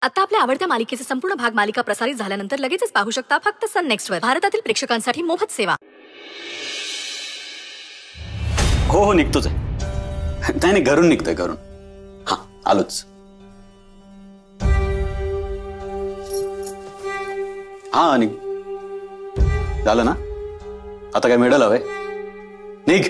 आता आपल्या आवडत्या मालिकेचे संपूर्ण भाग मालिका प्रसारित झाल्यानंतर लगेचच पाहू शकता फक्त सन नेक्स्ट वर. भारतातील प्रेक्षकांसाठी मोफत सेवा. हो हो निघतोच आहे. नाही घरून निघतोय घरून. हा आलोच. हा निघ झालं ना. आता काय मेडल हवंय. निघ.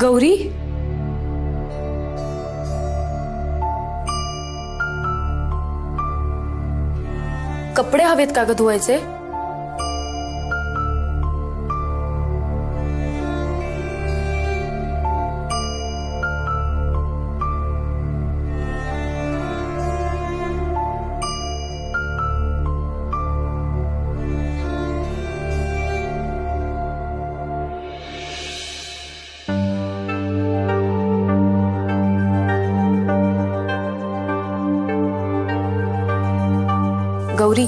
गौरी, कपडे हवेत का ग धुवायचे? गौरी,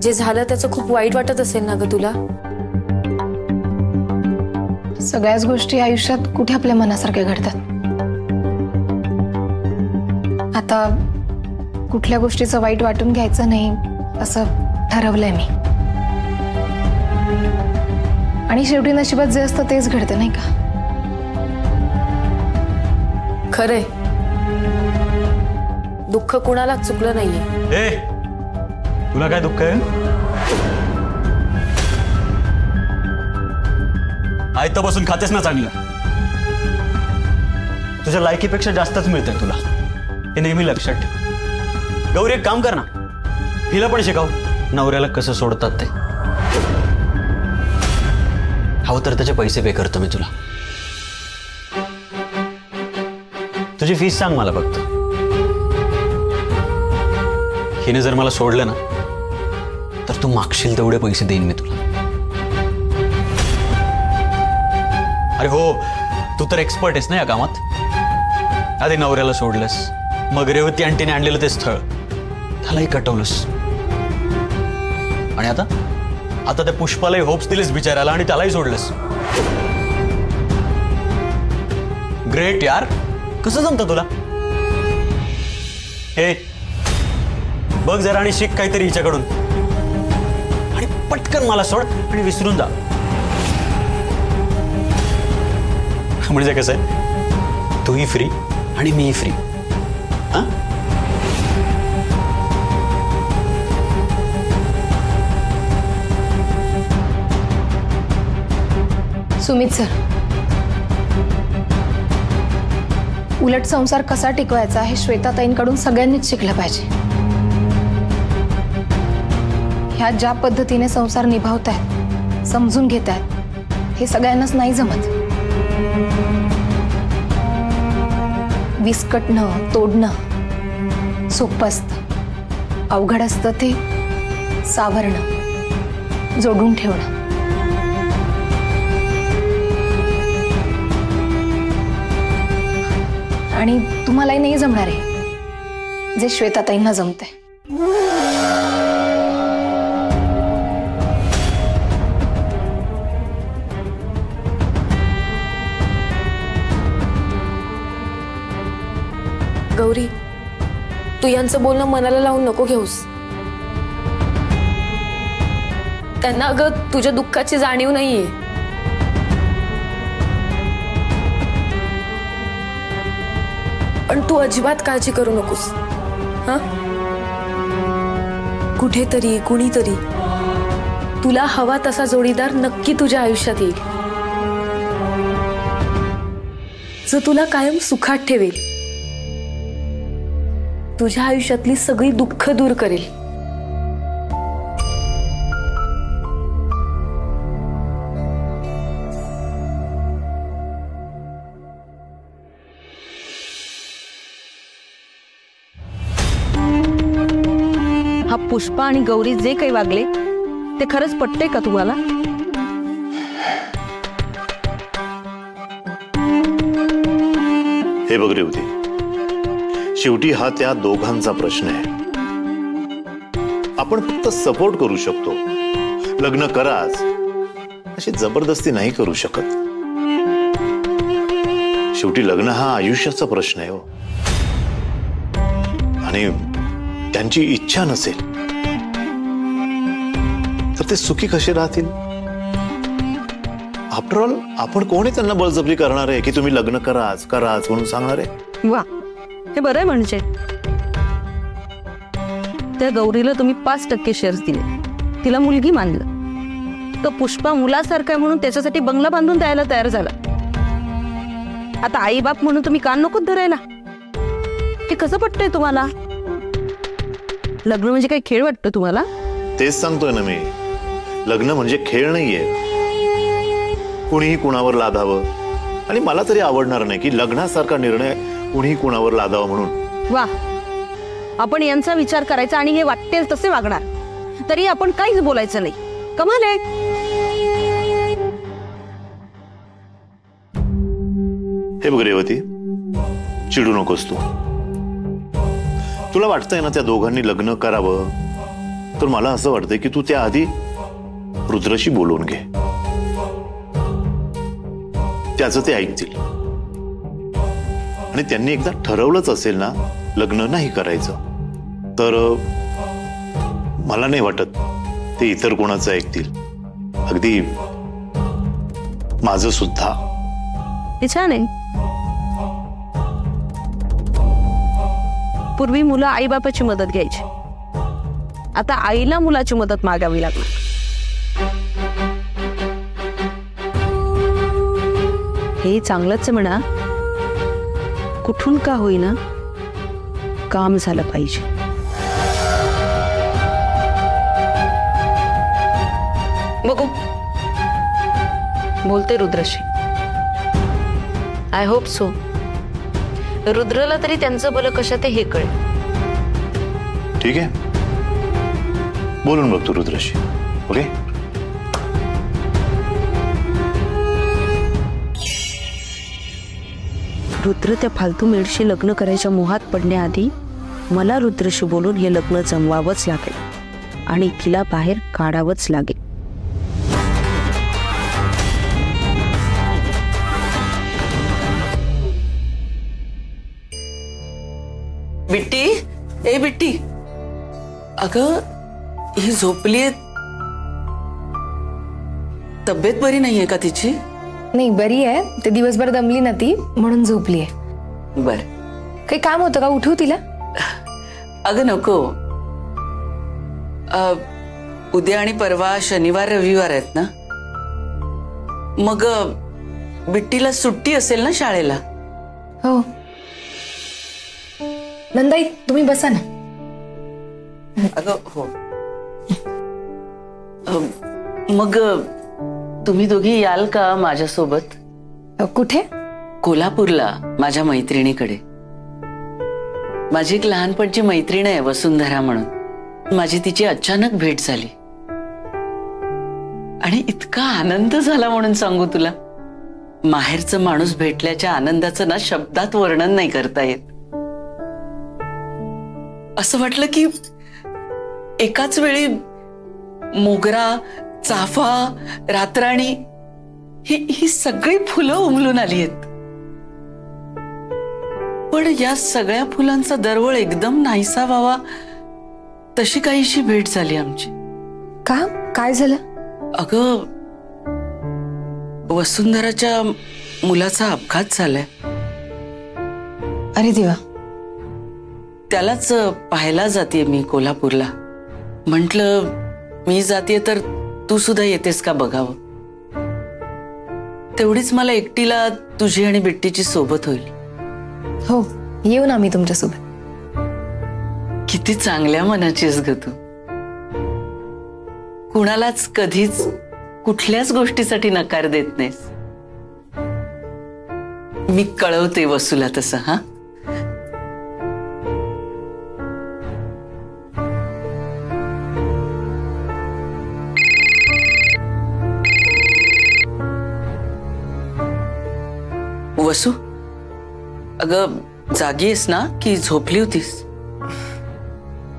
जे झालं त्याचं खूप वाईट वाटत असेल ना ग तुला? सगळ्याच गोष्टी आयुष्यात कुठे आपल्या मनासारख्या घडतात. आता कुठल्या गोष्टीचं वाईट वाटून घ्यायचं नाही असं ठरवलंय मी. आणि शेवटी नशिबात जे असतं तेच घडतं नाही का? खरंय, दुःख कुणालाच चुकलं नाहीये. ए तुला काय दुःख आहे? आयतं बसून खातेस ना चांगलं. तुझ्या लायकीपेक्षा जास्तच मिळतंय तुला, हे नेहमी लक्षात ठेव. गौरी एक काम कर ना, हिला पण शिकाव नवऱ्याला कसं सोडतात ते. हवं तर त्याचे पैसे पे करतो मी तुला. तुझी फीस सांग मला फक्त. हिने जर मला सोडलं ना तर तू मागशील तेवढे पैसे देईन मी तुला. अरे हो, तू तर एक्सपर्ट आहेस ना या कामात. आधी नवऱ्याला सोडलंस, मग रेवती आंटीने आणलेलं ते स्थळ त्यालाही कटवलंस, आणि आता त्या पुष्पालाही होप्स दिलेस बिचारायला आणि त्यालाही सोडलंस. ग्रेट यार, कसं जमतं तुला? हे बघ जरा आणि शिक काहीतरी हिच्याकडून, आणि पटकन मला सोड आणि विसरून जा. म्हणजे कसं आहे, तूही फ्री आणि मीही फ्री. हा सुमित सर, उलट संसार कसा टिकवायचा हे श्वेताताईंकडून सगळ्यांनीच शिकलं पाहिजे. ह्या ज्या पद्धतीने संसार निभावतायत, समजून घेतायत, हे सगळ्यांनाच नाही जमत. विस्कटणं, तोडणं सोपं असतं, अवघड असतं ते सावरणं, जोडून ठेवणं. आणि तुम्हालाही नाही जमणार आहे जे श्वेताताईंना जमतंय. गौरी, तू यांचं बोलणं मनाला लावून नको घेऊस. त्यांना अगं तुझ्या दुःखाची जाणीव नाहीये. पण तू अजिबात काळजी करू नकोस. हा, कुठेतरी कुणीतरी तुला हवा तसा जोडीदार नक्की तुझ्या आयुष्यात येईल, जो तुला कायम सुखात ठेवेल, तुझ्या आयुष्यातली सगळी दुःख दूर करेल. हा पुष्पा आणि गौरी जे काही वागले ते खरंच पटते का तुम्हाला? हे बघ रेवती, शेवटी हा त्या दोघांचा प्रश्न आहे. आपण फक्त सपोर्ट करू शकतो. लग्न कराच अशी जबरदस्ती नाही करू शकत. शेवटी लग्न हा आयुष्याचा प्रश्न आहे हो. आणि त्यांची इच्छा नसेल तर ते सुखी कसे राहतील? आफ्टर ऑल आपण कोणी त्यांना बळजबरी करणार आहे की तुम्ही लग्न कराच कराच म्हणून सांगणार आहे? वा, हे बरं आहे. म्हणजे त्या गौरीला तुम्ही 5% शेअर्स दिले, तिला मुलगी मानलं, तो पुष्पा मुलासारखा आहे म्हणून त्याच्यासाठी बंगला बांधून द्यायला तयार झाला. आता आई बाप म्हणून तुम्ही कान नकोच धरायला. हे कसं पटतंय तुम्हाला? लग्न म्हणजे काही खेळ वाटतं तुम्हाला? तेच सांगतोय ना मी. लग्न म्हणजे खेळ नाहीये. कुणीही कुणावर लादावं. आणि मला तरी आवडणार नाही की लग्नासारखा निर्णय कुणीही कुणावर लादावा म्हणून. वा, आपण यांचा विचार करायचा आणि हे वाटेल तसे वागणार. तरी आपण काहीच बोलायचं नाही. कमाल आहे. हे बघ रेवती, चिडू नकोस तू. तुला वाटतंय ना त्या दोघांनी लग्न करावं, तर मला असं वाटतंय की तू त्याआधी रुद्रशी बोलून घे. त्याचं ते ऐकतील. आणि त्यांनी एकदा ठरवलंच असेल ना लग्न नाही करायचं, तर मला नाही वाटत ते इतर कोणाचं ऐकतील. अगदी माझं सुद्धा. ते छान आहे. पूर्वी मुलं आई बापाची मदत घ्यायची, आता आईला मुलाची मदत मागावी लागणार. हे चांगलंच म्हणा. कुठून का होईना काम झालं पाहिजे. बघू, बोलते रुद्रशी. I hope so. रुद्रला तरी त्यांचं भलं कशात आहे हे कळेल. ठीक आहे, बोलून बघतो रुद्रशी. ओके. रुद्र त्या फालतू मेडशी लग्न करायच्या मोहात पडण्याआधी मला रुद्रशी बोलून हे लग्न जमवावंच लागेल आणि तिला बाहेर काढावंच लागेल. बिट्टी, ए बिट्टी, अगं ही झोपलीये. तब्येत बरी नाहीये का तिची? नाही, बरी आहे. ते दिवसभर दमली ना ती, म्हणून झोपली आहे. बर. काही काम होतं का? उठवू तिला? अगं नको. उद्या आणि परवा शनिवार रविवार आहेत ना, मग बिट्टीला सुट्टी असेल ना शाळेला? हो. नंदाई, तुम्ही बसा ना. अगं हो. मग तुम्ही दोघी याल का माझ्यासोबत? कुठे? कोल्हापूरला, माझ्या मैत्रिणीकडे. माझी एक लहानपणची मैत्रीण आहे वसुंधरा म्हणून. माझी तिची अचानक भेट झाली आणि इतका आनंद झाला म्हणून सांगू तुला. माहेरचं माणूस भेटल्याच्या आनंदाचं ना शब्दात वर्णन नाही करता येत. असं वाटलं की एकाच वेळी मोगरा, चाफा, रातराणी ही सगळी फुलं उमलून आली आहेत. पण या सगळ्या फुलांचा दरवळ एकदम नाहीसा व्हावा तशी काहीशी भेट झाली आमची. का? काय झालं? अगं, वसुंधराच्या मुलाचा अपघात झालाय. अरे देवा. त्यालाच पाहायला जाते मी कोल्हापूरला. म्हंटल मी जाते तर तू सुद्धा येतेस का बघावं. तेवढीच मला एकटीला तुझी आणि बिट्टीची सोबत होईल. हो, येऊ ना मी तुमच्यासोबत. किती चांगल्या मनाचीस ग तू. कुणालाच कधीच कुठल्याच गोष्टीसाठी नकार देत नाहीस. मी कळवते वसूला तसं. हा, वसू, अगं जागी आहेस ना की झोपली होतीस?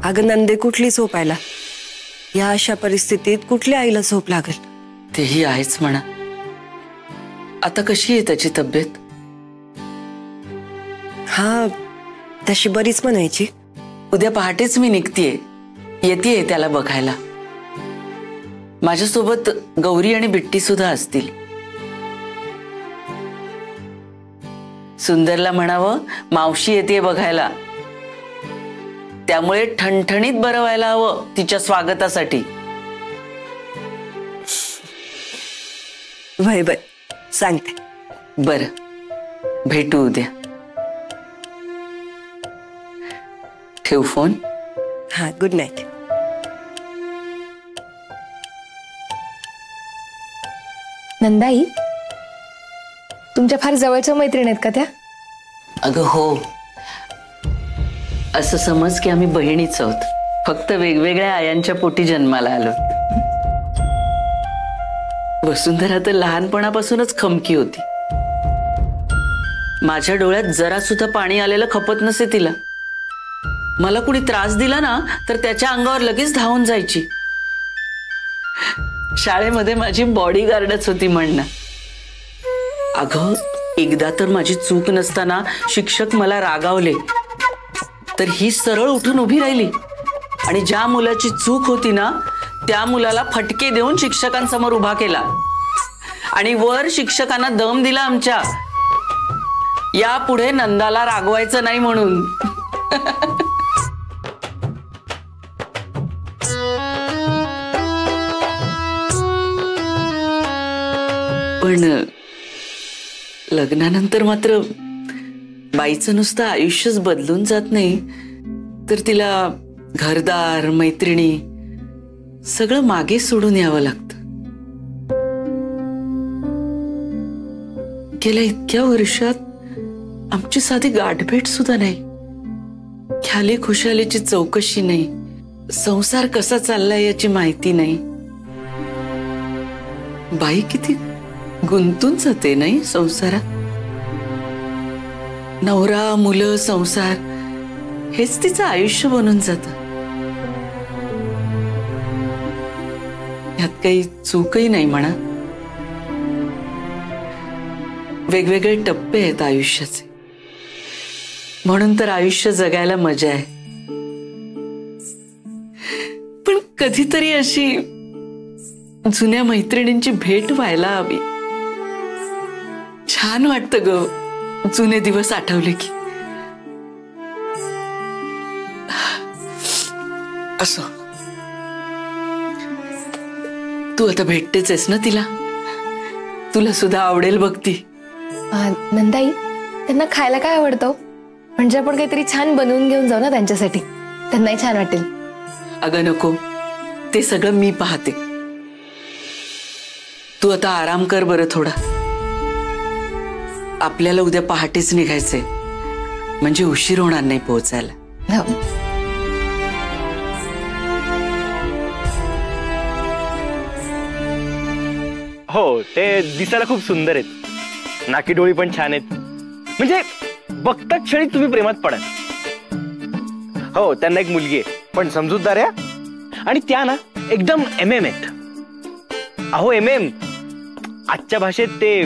अगं नंदे, कुठली झोप आयला? या अशा परिस्थितीत कुठल्या आईला झोप लागेल? तेही आहेच म्हणा. आता कशी आहे त्याची तब्येत? हा, तशी बरीच म्हणायची. उद्या पहाटेच मी निघतीये, येतेय त्याला बघायला. माझ्यासोबत गौरी आणि बिट्टी सुद्धा असतील. सुंदरला म्हणावं मावशी येते बघायला, त्यामुळे ठणठणीत बरं व्हायला हवं तिच्या स्वागतासाठी. वय वय सांगते. बरं, भेटू उद्या. ठेव फोन. हा, गुड नाईट. नंदाई, तुमच्या फार जवळच्या मैत्रीण आहेत का त्या? अगं हो, असं समज की आम्ही बहिणीच आहोत, फक्त वेगवेगळ्या आयांच्या पोटी जन्माला आलो. वसुंधरा तर लहानपणापासूनच खमकी होती. माझ्या डोळ्यात जरा सुद्धा पाणी आलेलं खपत नसे तिला. मला कुणी त्रास दिला ना तर त्याच्या अंगावर लगेच धावून जायची. शाळेमध्ये माझी बॉडीगार्डच होती म्हणणं. अगं, एकदा तर माझी चूक नसताना शिक्षक मला रागावले, तर ही सरळ उठून उभी राहिली आणि ज्या मुलाची चूक होती ना त्या मुलाला फटके देऊन शिक्षकांसमोर उभा केला आणि वर शिक्षकांना दम दिला आमच्या, यापुढे नंदाला रागवायचं नाही म्हणून. पण लग्नानंतर मात्र बाईचं नुसतं आयुष्यच बदलून जात नाही, तर तिला घरदार, मैत्रिणी सगळं मागे सोडून यावं लागतं. गेल्या इतक्या वर्षात आमची साधी गाठभेट सुद्धा नाही, ख्याली खुशालीची चौकशी नाही, संसार कसा चाललाय याची माहिती नाही. बाई किती गुंतून जाते नाही संसारात. नवरा, मुलं, संसार हेच तिचं आयुष्य बनून जातं. यात काही चूकही नाही म्हणा. वेगवेगळे टप्पे आहेत आयुष्याचे, म्हणून तर आयुष्य जगायला मजा आहे. पण कधीतरी अशी जुन्या मैत्रिणींची भेट व्हायला हवी. छान वाटतं ग जुने दिवस आठवले की. असो, तू आता भेटतेच आहेस ना तिला, तुला सुद्धा आवडेल बघ ती. नंदाई, त्यांना खायला काय आवडतं? म्हणजे आपण काहीतरी छान बनवून घेऊन जाऊ ना त्यांच्यासाठी, त्यांनाही छान वाटेल. अगं नको, ते सगळं मी पाहते. तू आता आराम कर बरं थोडा. आपल्याला उद्या पहाटेच निघायचंय, म्हणजे उशीर होणार नाही पोहोचायला. हो, ते दिसायला खूप सुंदर आहेत, नाकी डोळी पण छान आहेत, म्हणजे बघताच क्षणी तुम्ही प्रेमात पडाल. हो, त्यांना एक मुलगी आहे, पण समजूतदार आहे, आणि त्या ना एकदम MM आहेत. अहो MM, आजच्या भाषेत ते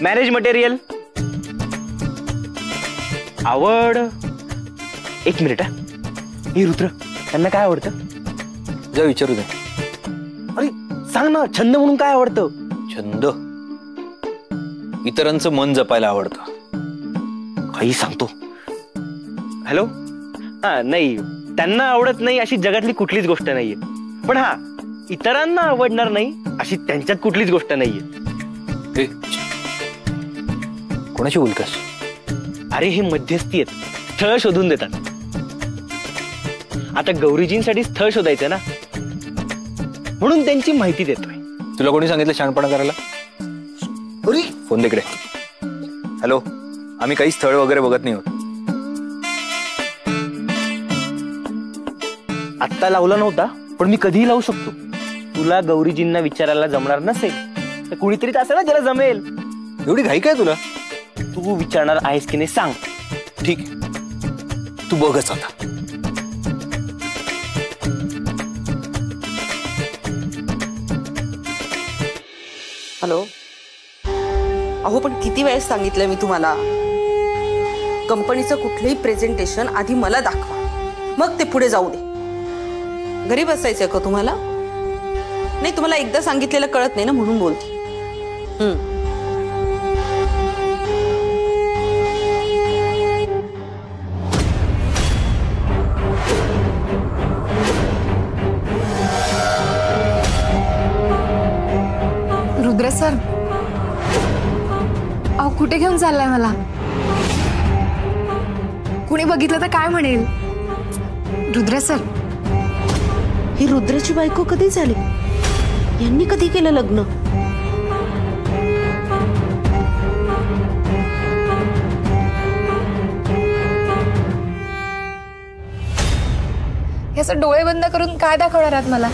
मॅरेज मटेरियल. आवड, एक मिनिट. ही रुद्र, त्यांना काय आवडतं? जा विचारू दे. अरे सांग ना, छंद म्हणून काय आवडतं? छंद इतरांचं मन जपायला आवडतं. काही सांगतो. हॅलो. हा, नाही, त्यांना आवडत नाही अशी जगातली कुठलीच गोष्ट नाहीये, पण हा, इतरांना आवडणार नाही अशी त्यांच्यात कुठलीच गोष्ट नाहीये. कोणाशी बोलतोस? अरे हे मध्यस्थी आहेत, स्थळ शोधून देतात. आता गौरीजींसाठी स्थळ शोधायचं ना, म्हणून त्यांची माहिती देतोय. तुला कोणी सांगितलं शहाणपणा करायला? फोन तिकडे. हॅलो, आम्ही काही स्थळ वगैरे बघत नाही आहोत. आत्ता लावला नव्हता, पण मी कधीही लावू शकतो. तुला गौरीजींना विचारायला जमणार नसेल तर कुणीतरी असेल ना ज्याला जमेल. एवढी घाई काय तुला? तू विचारणार आहेस की नाही सांग. ठीक आहे, तू बघच आता. हॅलो. अहो पण किती वेळेस सांगितलं मी तुम्हाला, कंपनीचं कुठलंही प्रेझेंटेशन आधी मला दाखवा, मग ते पुढे जाऊ दे. घरी बसायचंय का तुम्हाला? नाही, तुम्हाला एकदा सांगितलेलं कळत नाही ना, म्हणून बोलते. रुद्र सर, अहो कुठे घेऊन चाललाय मला? कुणी बघितलं तर काय म्हणेल? रुद्र सर, ही रुद्राची बायको कधी झाली? यांनी कधी केलं लग्न? हे असं डोळे बंद करून काय दाखवणार आहात मला?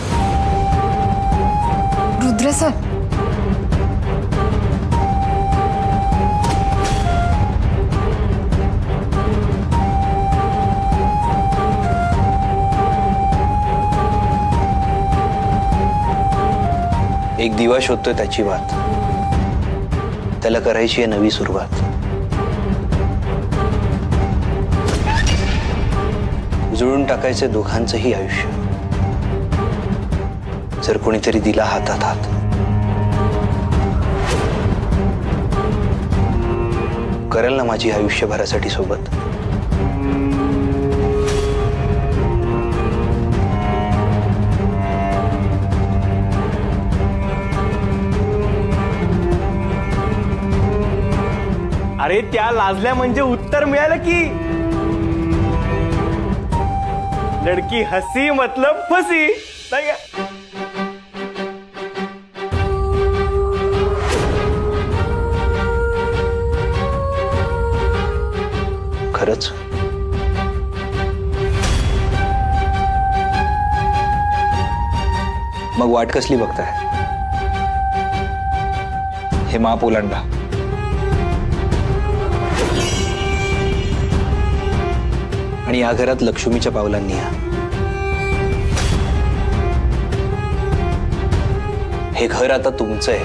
रुद्र सर, एक दिवा शोधतोय त्याची वाट, त्याला करायची आहे नवी सुरुवात. उजळून टाकायचे दोघांचंही आयुष्य, जर कोणीतरी दिला हातात हात. करेल ना माझी आयुष्यभरासाठी सोबत? अरे त्या लाजल्या म्हणजे उत्तर मिळालं की लडकी हसी मतलब फसी, नाही का? खरंच मग वाट कसली बघताय? हे माप ओलांडा. आणि या घरात लक्ष्मीच्या पावलांनी या. हे घर आता तुमचं आहे.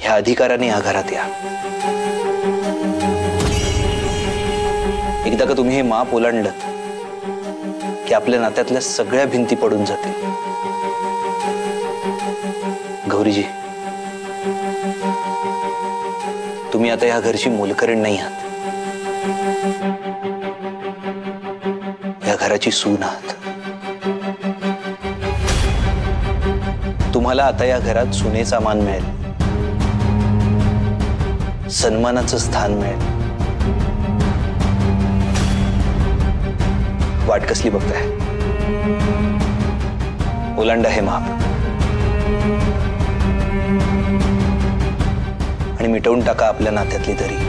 ह्या अधिकाराने या घरात या. एकदा का तुम्ही हे माप ओलांडलं की आपल्या नात्यातल्या सगळ्या भिंती पडून जातील. गौरीजी, तुम्ही आता या घरची मोलकरीण नाही आहात, या घराची सून आहात. तुम्हाला आता या घरात सुनेचा मान मिळेल, सन्मानाचं स्थान मिळेल. वाट कसली बघताय? ओलांडा हे माप आणि मिटवून टाका आपल्या नात्यातली दरी.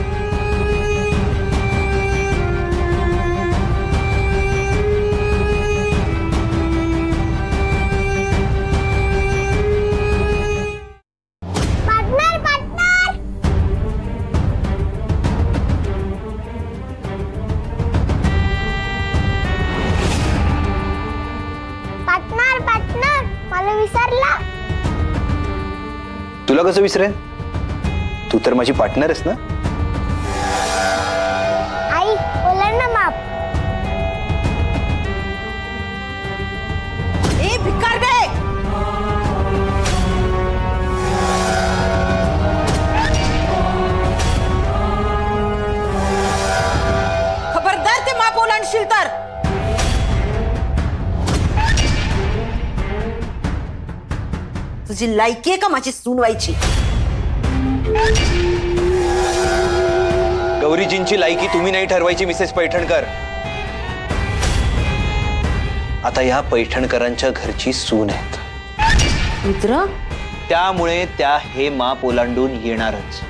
तुला कसं विसरेन? तू तर माझी पार्टनर आहेस ना. आई, ओलांड ना माप. ए भिकार बे, खबरदार ते माप ओलांडशील तर. तुझी लायकी आहे का माझी सून व्हायची? गौरीजींची लायकी तुम्ही नाही ठरवायची मिसेस पैठणकर. आता या पैठणकरांच्या घरची सून आहेत. मित्र, त्यामुळे त्या हे माप ओलांडून येणारच.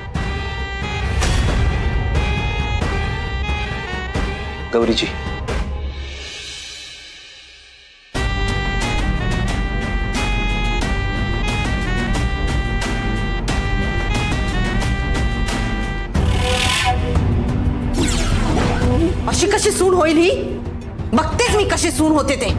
गौरीजी, सून होईल ही? बघतेच मी कशी सून होते ते.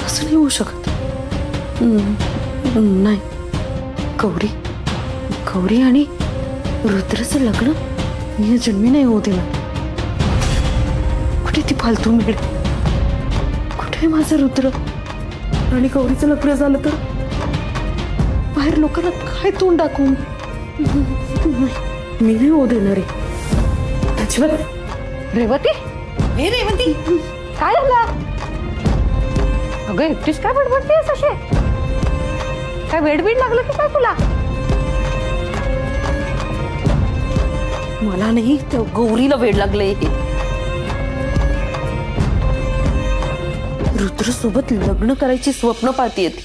असं नाही होऊ शकत. नाही, गौरी आणि रुद्रचं लग्न या जन्मी नाही होऊ देणार. कुठे ती फालतू मिळे? कुठे माझं रुद्र? आणि गौरीचं लग्न झालं तर बाहेर लोकांना काय तोंड दाखवून? मी नाही होऊ देणार आहे अजिबात. रेवती, हे रेवती, काय झालं? अगं एकटीच काय बडबडतेस असे? काय वेडबीड लागलं की काय तुला? मला नाही, त्या गौरीला वेड लागलंय. रुद्र सोबत लग्न करायची स्वप्न पाहतीये ती.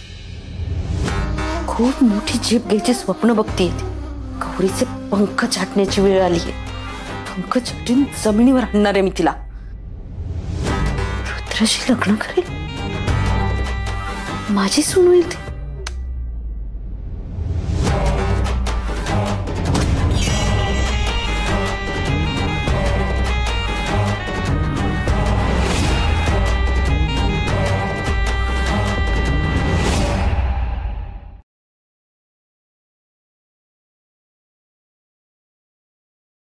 खूप मोठी झेप घ्यायची स्वप्न बघतीये ती. गौरीचे पंख छाटण्याची वेळ आली आहे. पंख छाटून जमिनीवर आणणार आहे मी तिला. रुद्राशी लग्न करेल, माझी सून होईल ती.